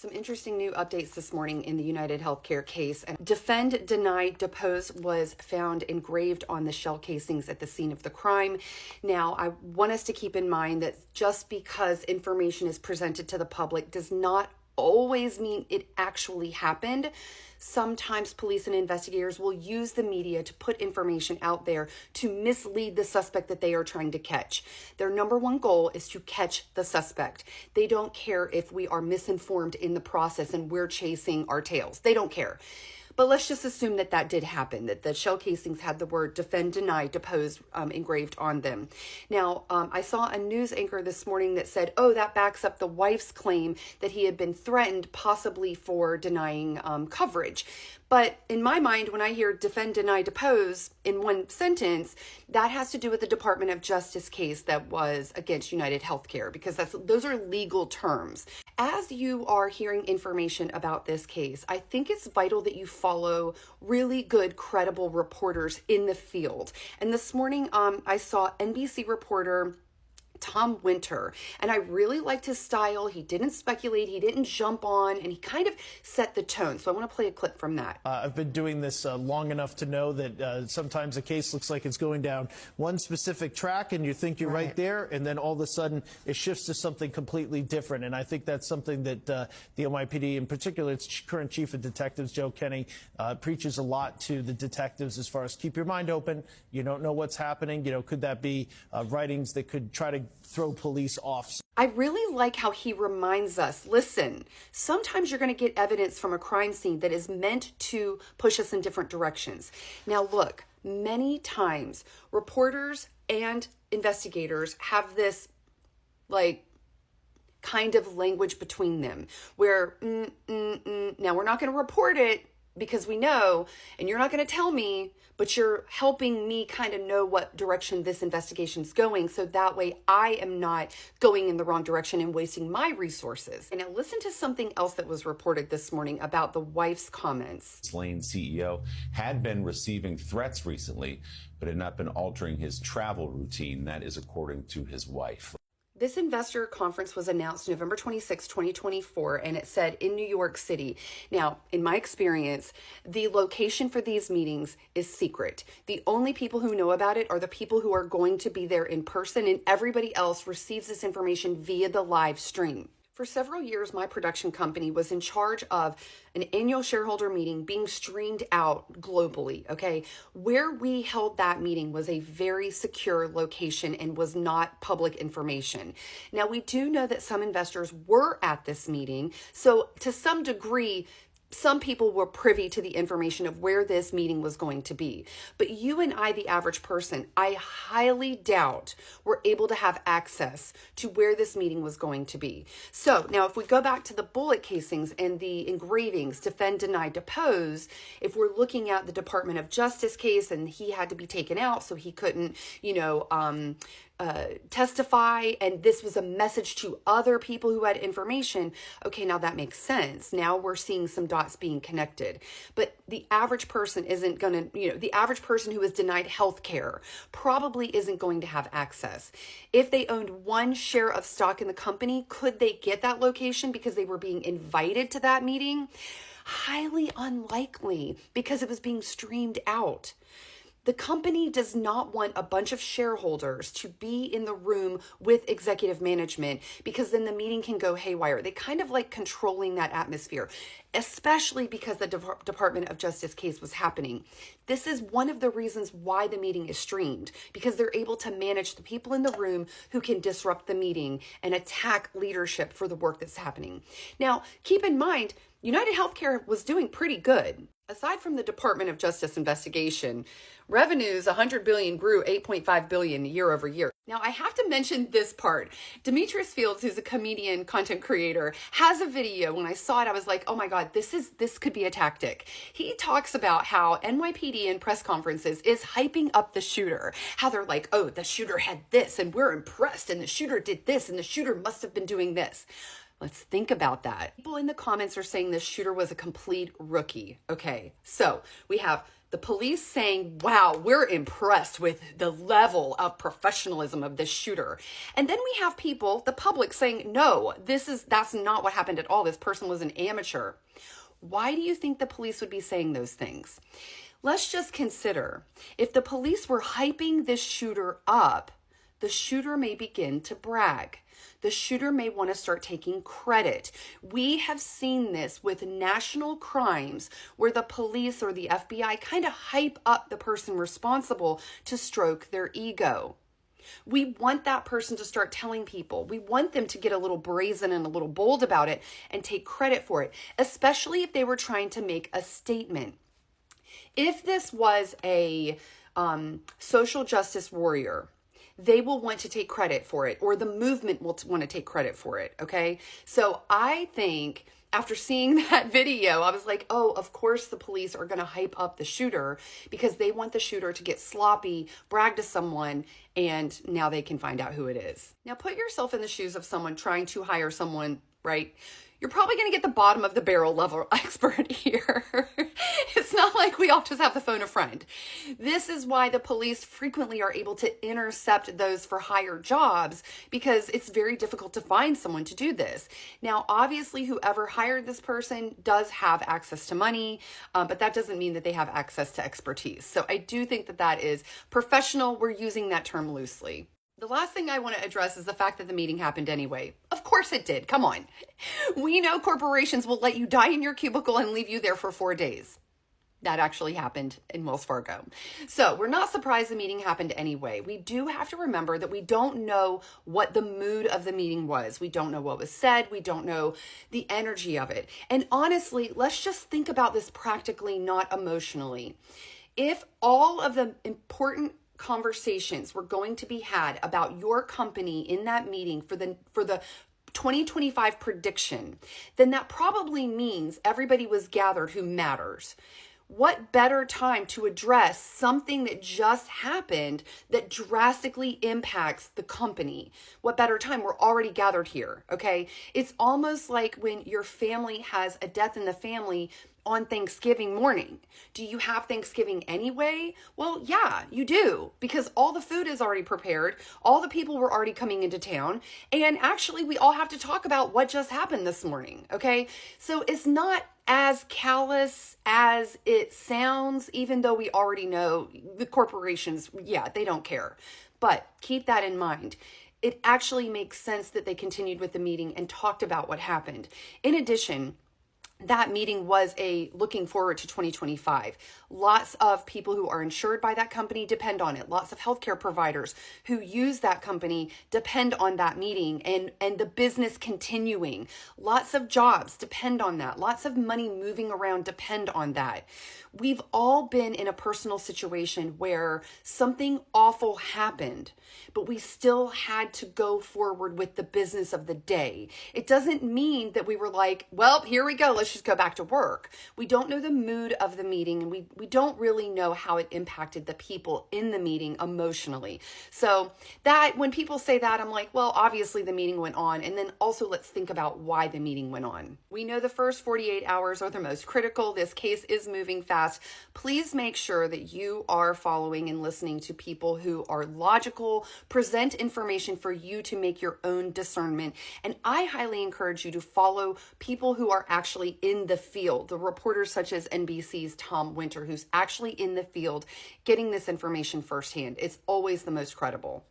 Some interesting new updates this morning in the UnitedHealthcare case. And defend, deny, depose was found engraved on the shell casings at the scene of the crime. Now, I want us to keep in mind that just because information is presented to the public does not always mean it actually happened. Sometimes police and investigators will use the media to put information out there to mislead the suspect that they are trying to catch. Their number one goal is to catch the suspect. They don't care if we are misinformed in the process and we're chasing our tails. They don't care. But let's just assume that that did happen, that the shell casings had the word defend, deny, depose engraved on them. Now, I saw a news anchor this morning that said, oh, that backs up the wife's claim that he had been threatened possibly for denying coverage. But in my mind, when I hear defend, deny, depose in one sentence, that has to do with the Department of Justice case that was against UnitedHealthcare, because those are legal terms. As you are hearing information about this case, I think it's vital that you follow really good, credible reporters in the field. And this morning, I saw NBC reporter Tom Winter, and I really liked his style. He didn't speculate, he didn't jump on, and he kind of set the tone. So I want to play a clip from that. I've been doing this long enough to know that sometimes a case looks like it's going down one specific track and you think you're right there, and then all of a sudden it shifts to something completely different. And I think that's something that the NYPD, in particular its current chief of detectives, Joe Kenny, preaches a lot to the detectives as far as keep your mind open. You don't know what's happening. You know, could that be writings that could try to throw police off? I really like how he reminds us, listen, sometimes you're going to get evidence from a crime scene that is meant to push us in different directions. Now, look, many times reporters and investigators have this, like, kind of language between them where, now we're not going to report it because we know, and you're not going to tell me, but you're helping me kind of know what direction this investigation is going, so that way I am not going in the wrong direction and wasting my resources. And now listen to something else that was reported this morning about the wife's comments. Lane CEO had been receiving threats recently, but had not been altering his travel routine. That is according to his wife. This investor conference was announced November 26, 2024, and it said in New York City. Now, in my experience, the location for these meetings is secret. The only people who know about it are the people who are going to be there in person, and everybody else receives this information via the live stream. For several years, my production company was in charge of an annual shareholder meeting being streamed out globally, okay? Where we held that meeting was a very secure location and was not public information. Now, we do know that some investors were at this meeting, so to some degree, some people were privy to the information of where this meeting was going to be. But you and I, the average person, I highly doubt were able to have access to where this meeting was going to be. So now if we go back to the bullet casings and the engravings, defend, deny, depose, if we're looking at the Department of Justice case and he had to be taken out so he couldn't, testify, and this was a message to other people who had information, okay, now that makes sense. Now we're seeing some dots being connected. But the average person isn't going to, the average person who is denied health care probably isn't going to have access. If they owned one share of stock in the company, could they get that location because they were being invited to that meeting? Highly unlikely, because it was being streamed out. The company does not want a bunch of shareholders to be in the room with executive management, because then the meeting can go haywire. They kind of like controlling that atmosphere, especially because the Department of Justice case was happening. This is one of the reasons why the meeting is streamed, because they're able to manage the people in the room who can disrupt the meeting and attack leadership for the work that's happening. Now, keep in mind, UnitedHealthcare was doing pretty good. Aside from the Department of Justice investigation, revenues, $100 billion grew $8.5 billion year over year. Now, I have to mention this part. Demetrius Fields, who's a comedian, content creator, has a video. When I saw it, I was like, oh my God, this could be a tactic. He talks about how NYPD in press conferences is hyping up the shooter. How they're like, oh, the shooter had this, and we're impressed, and the shooter did this, and the shooter must have been doing this. Let's think about that. People in the comments are saying this shooter was a complete rookie. Okay, so we have The police saying, wow, we're impressed with the level of professionalism of this shooter. And then we have people, the public, saying, no, that's not what happened at all. This person was an amateur. Why do you think the police would be saying those things? Let's just consider, if the police were hyping this shooter up, the shooter may begin to brag. The shooter may want to start taking credit. We have seen this with national crimes where the police or the FBI kind of hype up the person responsible to stroke their ego. We want that person to start telling people. We want them to get a little brazen and a little bold about it and take credit for it, especially if they were trying to make a statement. If this was a social justice warrior, they will want to take credit for it, or the movement will want to take credit for it, okay? So I think after seeing that video, I was like, oh, of course the police are going to hype up the shooter because they want the shooter to get sloppy, brag to someone, and now they can find out who it is. Now put yourself in the shoes of someone trying to hire someone, right? You're probably going to get the bottom of the barrel level expert here. It's not like we all just have to phone a friend. This is why the police frequently are able to intercept those for hire jobs, because it's very difficult to find someone to do this. Now, obviously, whoever hired this person does have access to money, but that doesn't mean that they have access to expertise. So I do think that that is professional. We're using that term loosely. The last thing I want to address is the fact that the meeting happened anyway. Of course it did. Come on. We know corporations will let you die in your cubicle and leave you there for 4 days. That actually happened in Wells Fargo. So we're not surprised the meeting happened anyway. We do have to remember that we don't know what the mood of the meeting was. We don't know what was said. We don't know the energy of it. And honestly, let's just think about this practically, not emotionally. If all of the important conversations were going to be had about your company in that meeting for the 2025 prediction, then that probably means everybody was gathered who matters. What better time to address something that just happened that drastically impacts the company? What better time? We're already gathered here, okay? It's almost like when your family has a death in the family on Thanksgiving morning. Do you have Thanksgiving anyway? Well, yeah, you do, because all the food is already prepared. All the people were already coming into town. And actually, we all have to talk about what just happened this morning, okay? So it's not as callous as it sounds, even though we already know the corporations, yeah, they don't care. But keep that in mind. It actually makes sense that they continued with the meeting and talked about what happened. In addition, that meeting was a looking forward to 2025. Lots of people who are insured by that company depend on it. Lots of healthcare providers who use that company depend on that meeting and the business continuing. Lots of jobs depend on that. Lots of money moving around depend on that. We've all been in a personal situation where something awful happened, but we still had to go forward with the business of the day. It doesn't mean that we were like, well, here we go, let's just go back to work. We don't know the mood of the meeting, and we don't really know how it impacted the people in the meeting emotionally. So that when people say that, I'm like, well, obviously the meeting went on, and then also let's think about why the meeting went on. We know the first 48 hours are the most critical. This case is moving fast. Please make sure that you are following and listening to people who are logical, present information for you to make your own discernment. And I highly encourage you to follow people who are actually in the field, the reporters such as NBC's Tom Winter, who's actually in the field getting this information firsthand. It's always the most credible.